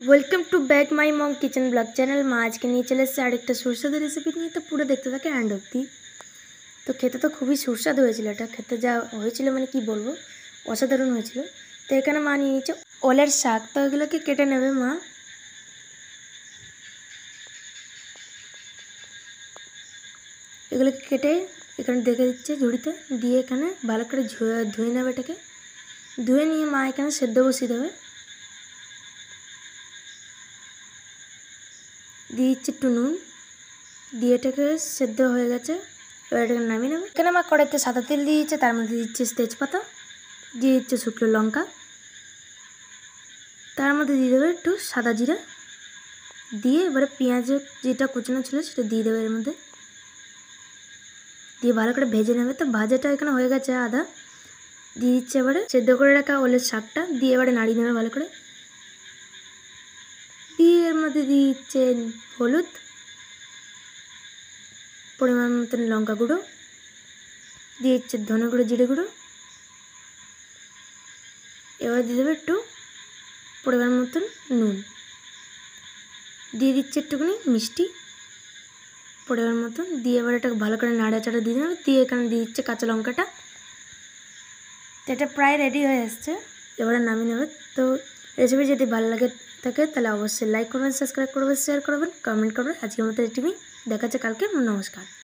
Welcome to back my mom kitchen blog channel. মা আজকে নিয়ে চলে এসেছে আরেকটা সুস্বাদু রেসিপি নিয়ে। তো পুরো দেখতে থাকে এন্ড অবধি। তো খেতে তো খুবই সুস্বাদু হয়েছিল, এটা খেতে যা হয়েছিল মানে কি বলবো, অসাধারণ হয়েছিল। তো এখানে মা নিয়ে নিচ্ছে ওলের শাক। তো এগুলোকে কেটে নেবে মা। এগুলোকে কেটে এখানে দেখে দিচ্ছে ঝুড়িতে দিয়ে, এখানে ভালো করে ধুয়ে নেবে। এটাকে ধুয়ে নিয়ে মা এখানে সেদ্ধ বসিয়ে দেবে। দিয়ে দিচ্ছে একটু নুন, দিয়ে এটাকে সেদ্ধ হয়ে গেছে, এবার এটাকে নামিয়ে নেবে। এখানে মা কড়াইতে সাদা তেল দিয়ে দিচ্ছে, তার মধ্যে দিচ্ছে তেজপাতা, দিয়ে দিচ্ছে শুকনো লঙ্কা, তার মধ্যে দিয়ে দেবে একটু সাদা জিরা, দিয়ে এবারে পেঁয়াজ যেটা কুচানো ছিল সেটা দিয়ে দেবে এর মধ্যে, দিয়ে ভালো করে ভেজে নেবে। তো ভাজাটা এখানে হয়ে গেছে আদা, দিয়ে দিচ্ছে এবারে সেদ্ধ করে রাখা ওলের শাকটা, দিয়ে এবারে নাড়িয়ে নেবে ভালো করে। দিয়ে এর মধ্যে দিয়ে দিচ্ছে হলুদ, পরিমাণ মতন লঙ্কা গুঁড়ো, দিয়ে দিচ্ছে ধনে গুঁড়ো, জিরে গুঁড়ো, এবার দিয়ে দেবে একটু পরিমাণ মতন নুন, দিয়ে দিচ্ছে একটুখানি মিষ্টি পরিমাণ মতন, দিয়ে এবার এটাকে ভালো করে নাড়াচাড়া দিয়ে দেবে। দিয়ে এখানে দিয়ে দিচ্ছে কাঁচা লঙ্কাটা। তো এটা প্রায় রেডি হয়ে আসছে, এবারে নামিয়ে নেবে। তো রেসিপি যদি ভালো লাগে থাকে তাহলে অবশ্যই লাইক করবেন, সাবস্ক্রাইব করবেন, শেয়ার করবেন, কমেন্ট করবেন। আজকের মতো এটুকুই, দেখা হচ্ছে কালকে। নমস্কার।